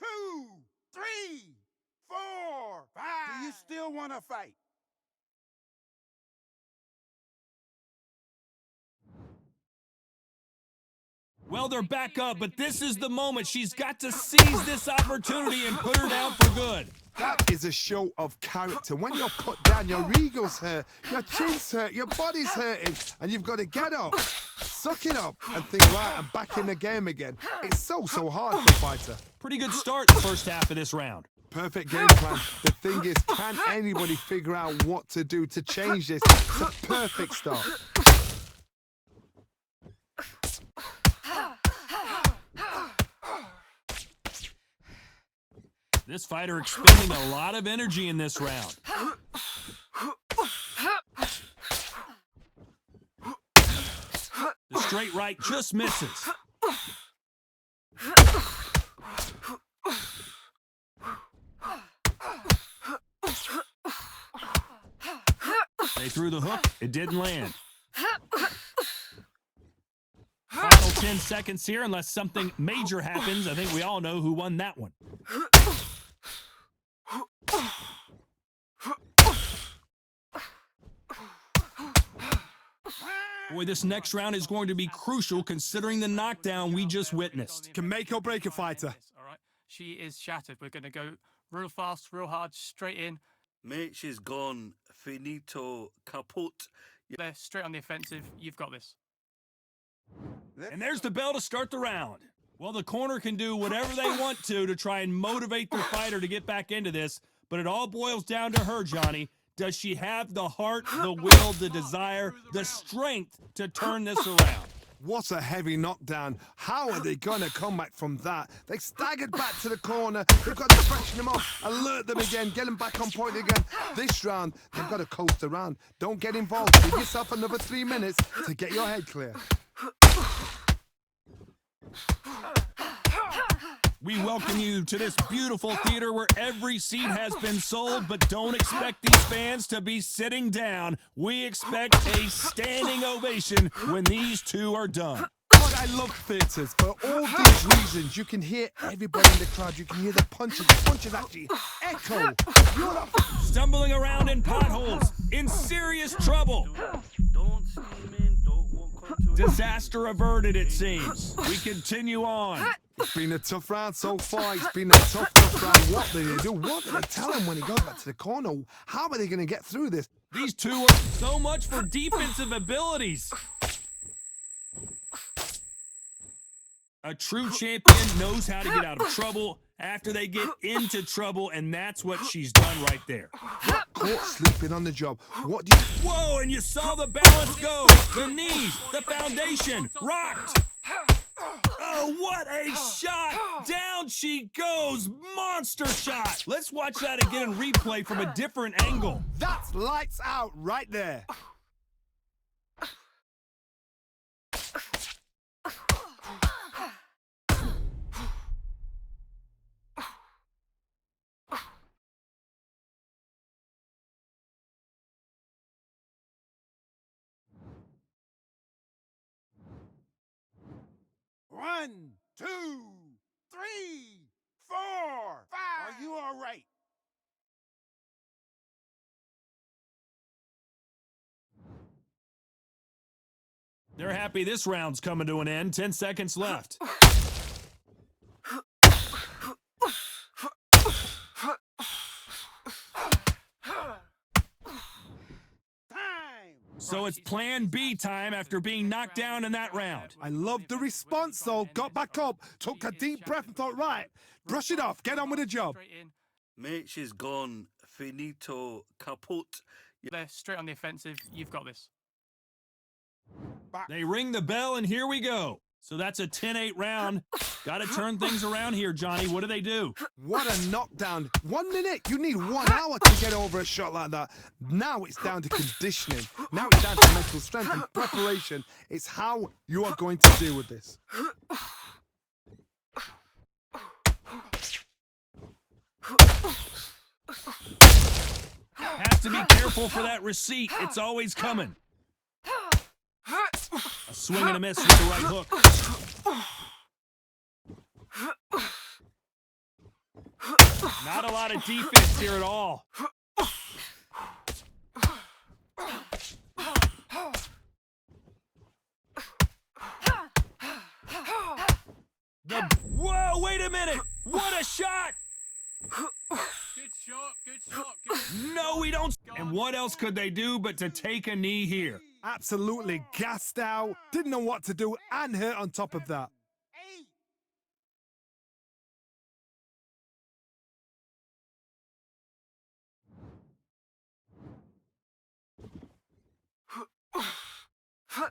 2, 3, 4, 5. Do you still want to fight? Well, they're back up, but this is the moment. She's got to seize this opportunity and put her down for good. That is a show of character. When you're put down, your ego's hurt, your chin's hurt, your body's hurting, and you've got to get up, suck it up, and think, right, I'm back in the game again. It's so hard for a fighter. Pretty good start the first half of this round. Perfect game plan. The thing is, can anybody figure out what to do to change this? It's a perfect start. This fighter expending a lot of energy in this round. The straight right just misses. They threw the hook. It didn't land. Final 10 seconds here, unless something major happens. I think we all know who won that one. Boy, this next round is going to be crucial considering the knockdown we just witnessed. Can make or break a fighter. All right, she is shattered. We're going to go real fast, real hard, straight in. Mate, she's gone. Finito, kaput. They're straight on the offensive. You've got this. And there's the bell to start the round. Well, the corner can do whatever they want to try and motivate their fighter to get back into this, but it all boils down to her, Johnny. Does she have the heart, the will, the desire, the strength to turn this around? What a heavy knockdown. How are they going to come back from that? They staggered back to the corner. They've got to freshen them up, alert them again, get them back on point again. This round, they've got to coast around. Don't get involved. Give yourself another 3 minutes to get your head clear. We welcome you to this beautiful theater where every seat has been sold, but don't expect these fans to be sitting down. We expect a standing ovation when these two are done. God, I love theatres. For all these reasons, you can hear everybody in the crowd. You can hear the punches. The punches actually echo. You're not... Stumbling around in potholes, in serious trouble. Don't steam in, don't walk onto it. Disaster averted, it seems. We continue on. It's been a tough round so far. It's been a tough round. What did they do? What did they tell him when he got back to the corner? How are they going to get through this? These two are so much for defensive abilities. A true champion knows how to get out of trouble after they get into trouble, and that's what she's done right there. Caught sleeping on the job. What do you... Whoa, and you saw the balance go. The knees, the foundation, rocked. Oh, what a shot! Down she goes! Monster shot! Let's watch that again in replay from a different angle. That's lights out right there. One, 2, 3, 4, 5. Are you all right? They're happy this round's coming to an end. 10 seconds left. So it's plan B time after being knocked down in that round. I loved the response, though. Got back up, took a deep breath and thought, right, brush it off, get on with the job. Mate, she's gone. Finito, kaput. They're straight on the offensive. You've got this. They ring the bell, and here we go. So that's a 10-8 round. Got to turn things around here, Johnny. What do? What a knockdown. 1 minute. You need 1 hour to get over a shot like that. Now it's down to conditioning. Now it's down to mental strength and preparation. It's how you are going to deal with this. Have to be careful for that receipt. It's always coming. A swing and a miss with the right hook. Not a lot of defense here at all. Whoa, wait a minute! What a shot! Good shot, good shot, good. No, we don't. And what else could they do but to take a knee here? Absolutely gassed out, didn't know what to do, and hurt on top of that. 8.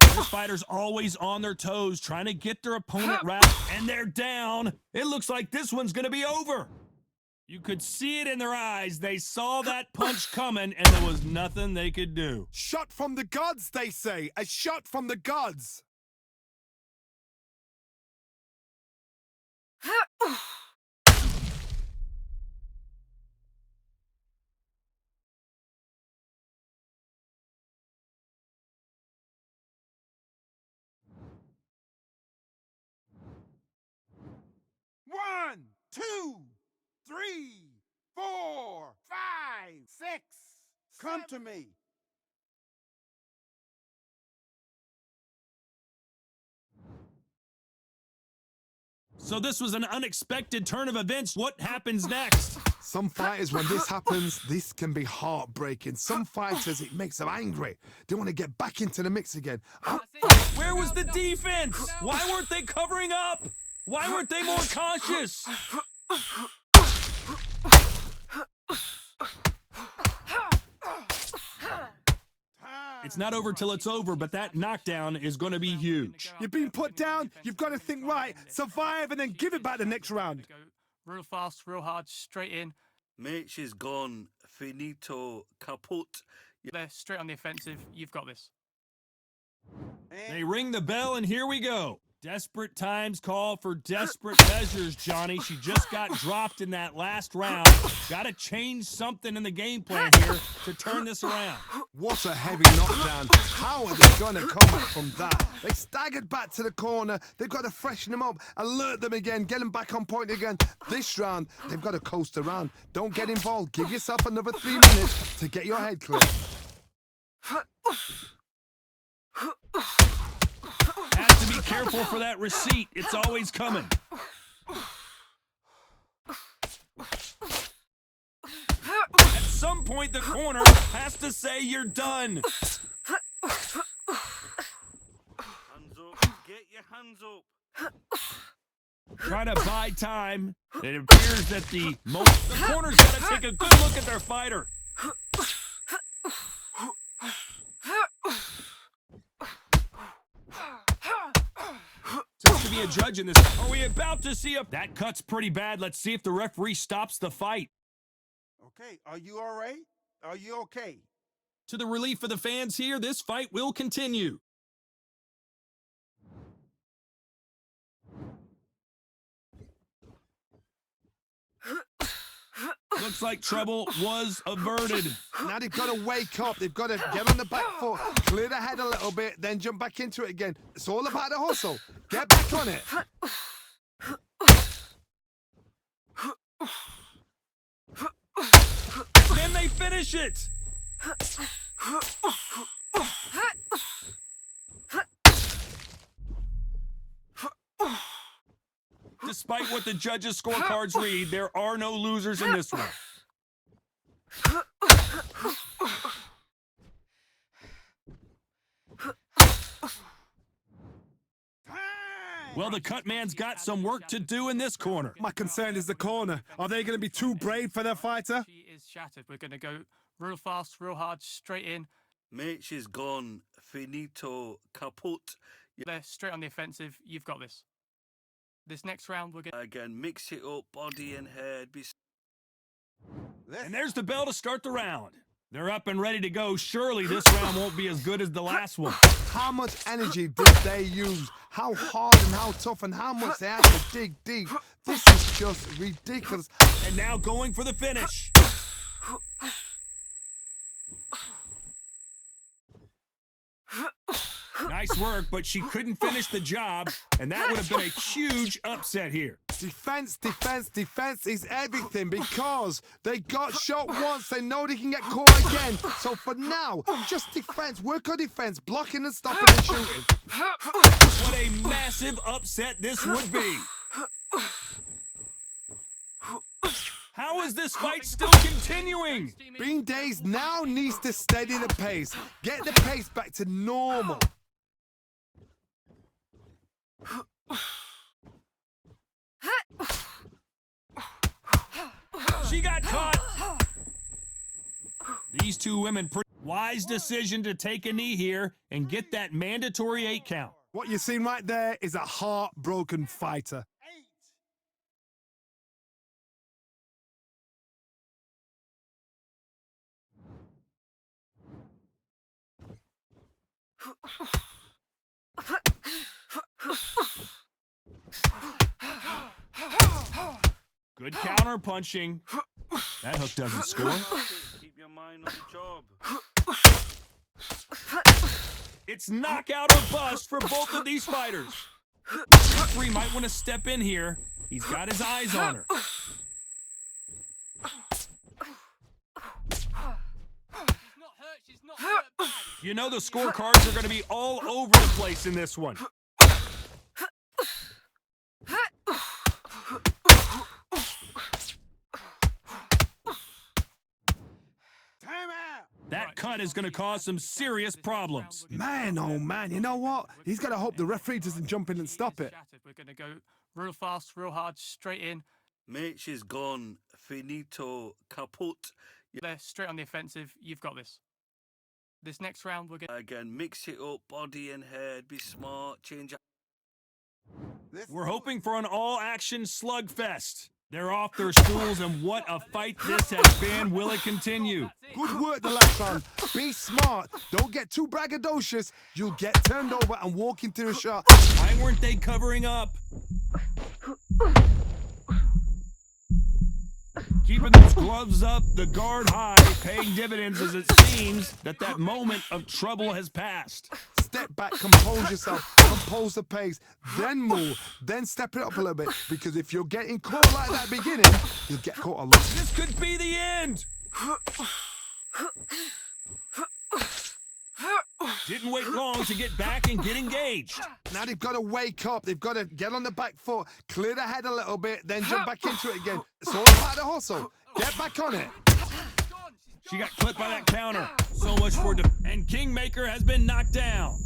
This fighter's always on their toes, trying to get their opponent right, and they're down. It looks like this one's gonna be over. You could see it in their eyes. They saw that punch coming, and there was nothing they could do. Shot from the gods, they say. A shot from the gods. One, 2, 3, 4, 5, 6. Come to me. So this was an unexpected turn of events. What happens next? Some fighters, when this happens, this can be heartbreaking. Some fighters, it makes them angry. They want to get back into the mix again. Where was the defense? Why weren't they covering up? Why weren't they more cautious? It's not over till it's over, but that knockdown is going to be huge. You've been put down, you've got to think right, survive, and then give it back the next round. Go real fast, real hard, straight in. Mate, she's gone. Finito. Kaput. They're straight on the offensive. You've got this. They ring the bell, and here we go. Desperate times call for desperate measures, Johnny. She just got dropped in that last round. Got to change something in the game plan here to turn this around. What a heavy knockdown. How are they going to come back from that? They staggered back to the corner. They've got to freshen them up, alert them again, get them back on point again. This round, they've got to coast around. Don't get involved. Give yourself another 3 minutes to get your head clear. Has to be careful for that receipt. It's always coming. At some point, the corner has to say you're done. Hands up. Get your hands up. Trying to buy time. It appears that the corner's got to take a good look at their fighter. Tough to be a judge in this. Are we about to see a... That cut's pretty bad. Let's see if the referee stops the fight. Okay, are you all right? Are you okay? To the relief of the fans here, this fight will continue. Looks like trouble was averted. Now they've got to wake up. They've got to get on the back foot, clear the head a little bit, then jump back into it again. It's all about the hustle. Get back on it. Can they finish it? Despite what the judges' scorecards read, there are no losers in this one. Well, the cut man's got some work to do in this corner. My concern is the corner. Are they going to be too brave for their fighter? She is shattered. We're going to go real fast, real hard, straight in. Mate, she's gone. Finito. Kaput. They're straight on the offensive. You've got this. This next round, we're going to... Again, mix it up, body and head. And there's the bell to start the round. They're up and ready to go. Surely this round won't be as good as the last one. How much energy did they use? How hard and how tough and how much they had to dig deep. This is just ridiculous. And now going for the finish. Nice work, but she couldn't finish the job, and that would have been a huge upset here. Defense, defense, defense is everything because they got shot once. They know they can get caught again. So for now, just defense. Work on defense, blocking and stopping and shooting. What a massive upset this would be. How is this fight still continuing? Being dazed now needs to steady the pace. Get the pace back to normal. She got caught. These two women, wise decision to take a knee here and get that mandatory 8 count. What you're seeing right there is a heartbroken fighter. 8. Good counter punching. That hook doesn't score. Keep your mind on the job. It's knockout or bust for both of these fighters. Referee might want to step in here. He's got his eyes on her. You know the scorecards are going to be all over the place in this one. That cut is going to cause some serious problems. Man, oh man, you know what? He's got to hope the referee doesn't jump in and stop it. We're going to go real fast, real hard, straight in. Mate, she's gone. Finito. Kaput. They're straight on the offensive. You've got this. This next round, we're going to... Again, mix it up, body and head. Be smart. Change it. We're hoping for an all-action slugfest. They're off their stools, and what a fight this has been. Will it continue? Good work the last round. Be smart. Don't get too braggadocious. You'll get turned over and walk into a shot. Why weren't they covering up? Keeping those gloves up, the guard high, paying dividends as it seems that moment of trouble has passed. Step back, compose yourself, compose the pace, then move, then step it up a little bit. Because if you're getting caught like that beginning, you'll get caught a lot. This could be the end. Didn't wait long to get back and get engaged. Now they've got to wake up. They've got to get on the back foot, clear the head a little bit, then jump back into it again. It's all about the hustle. Get back on it. She got clipped by that counter. So much for and Kingmaker has been knocked down.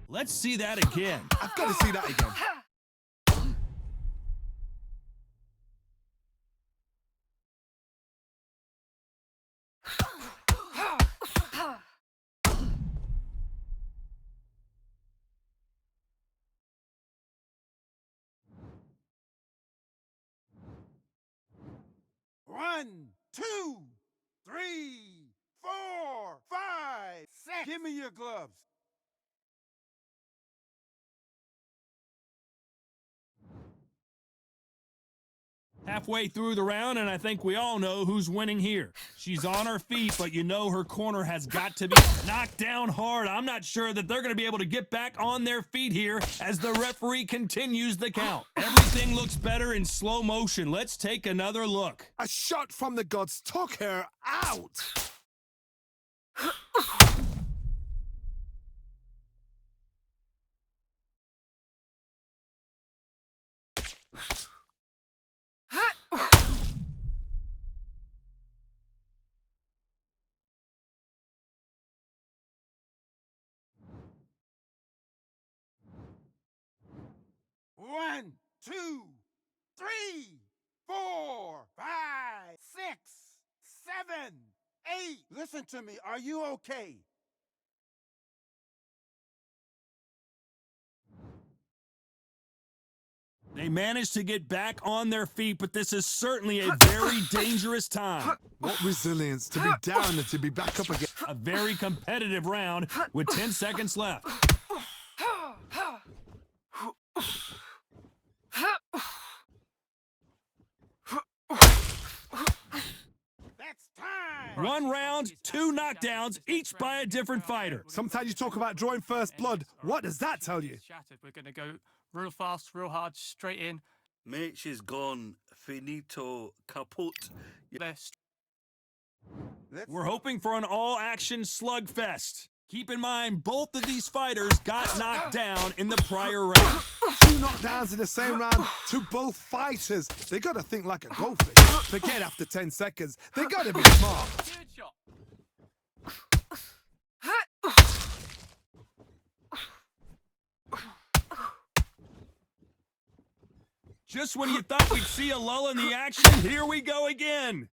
Let's see that again. I've got to see that again. One, 2, 3, 4, 5, 6. Give me your gloves. Halfway through the round, and I think we all know who's winning here. She's on her feet, but you know her corner has got to be knocked down hard. I'm not sure that they're going to be able to get back on their feet here as the referee continues the count. Everything looks better in slow motion. Let's take another look. A shot from the gods took her out. One, 2, 3, 4, 5, 6, 7, 8. Listen to me. Are you okay? They managed to get back on their feet, but this is certainly a very dangerous time. What resilience to be down and to be back up again. A very competitive round with 10 seconds left. That's time. One round, 2 knockdowns, each by a different fighter. Sometimes you talk about drawing first blood. What does that tell you? Shattered. We're going to go real fast, real hard, straight in. Mate, she's gone. Finito. Kaput. Left. We're hoping for an all-action slugfest. Keep in mind, both of these fighters got knocked down in the prior round. 2 knockdowns in the same round to both fighters. They gotta think like a goldfish. Forget after 10 seconds. They gotta be smart. Good shot. Just when you thought we'd see a lull in the action, here we go again.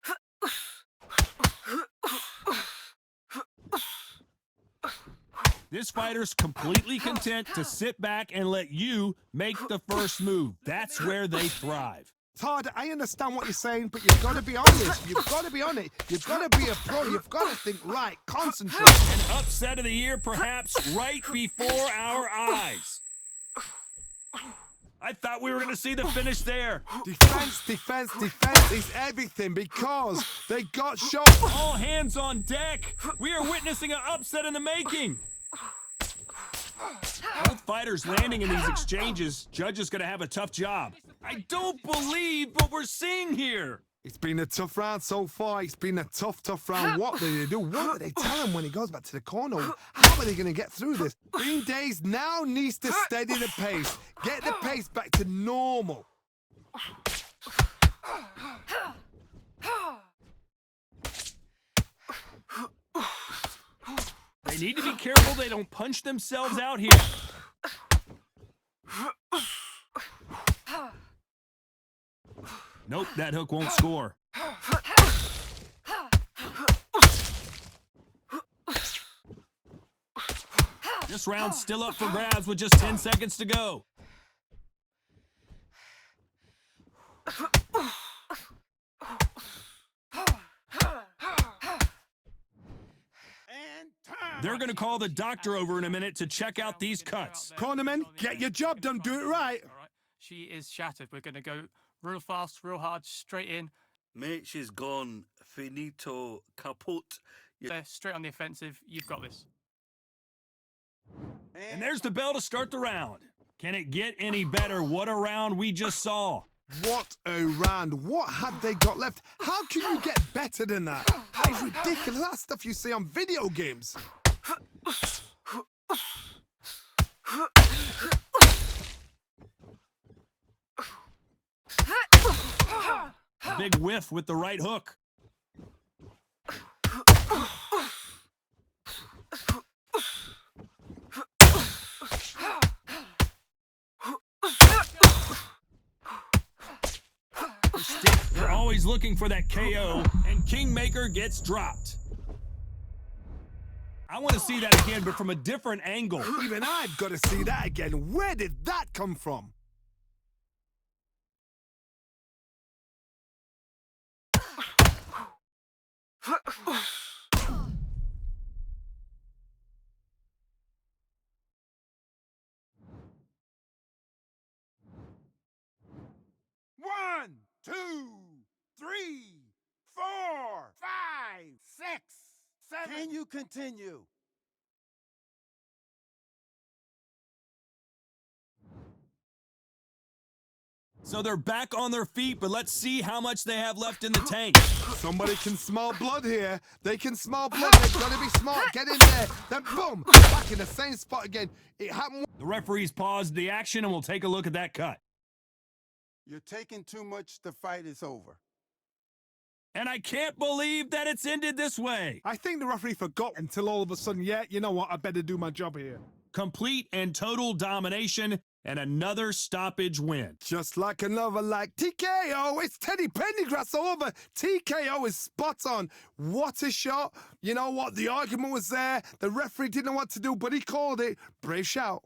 This fighter's completely content to sit back and let you make the first move. That's where they thrive. Todd, I understand what you're saying, but you've got to be honest. You've got to be on it. You've got to be a pro. You've got to think right. Concentrate. An upset of the year, perhaps, right before our eyes. I thought we were going to see the finish there. Defense, defense, defense is everything because they got shot. All hands on deck. We are witnessing an upset in the making. Both fighters landing in these exchanges. Judge is going to have a tough job. I don't believe what we're seeing here. It's been a tough round so far. It's been a tough round. What do they do? What do they tell him when he goes back to the corner? How are they going to get through this? Green Days now needs to steady the pace. Get the pace back to normal. They need to be careful they don't punch themselves out here. Nope, that hook won't score. This round's still up for grabs with just 10 seconds to go. They're going to call the doctor over in a minute to check out these cuts. Cornermen, get your job done. Do it right. All right. She is shattered. We're going to go real fast, real hard, straight in. Mate, she's gone. Finito. Kaput. There, straight on the offensive. You've got this. And there's the bell to start the round. Can it get any better? What a round we just saw. What a round. What had they got left? How can you get better than that? That is ridiculous. That's stuff you see on video games. A big whiff with the right hook. They're always looking for that KO, and Kingmaker gets dropped. I want to see that again, but from a different angle. Even I've got to see that again. Where did that come from? One, 2, 3, 4, 5, 6, 7. Can you continue? So they're back on their feet, but let's see how much they have left in the tank. Somebody can smell blood here. They can smell blood. They've got to be smart. Get in there. Then boom, back in the same spot again. It happened. The referees paused the action, and we'll take a look at that cut. You're taking too much. The fight is over. And I can't believe that it's ended this way. I think the referee forgot until all of a sudden, yeah, you know what? I better do my job here. Complete and total domination and another stoppage win. Just like another like TKO. It's Teddy Pendergrass all over. TKO is spot on. What a shot. You know what? The argument was there. The referee didn't know what to do, but he called it. Brave shout.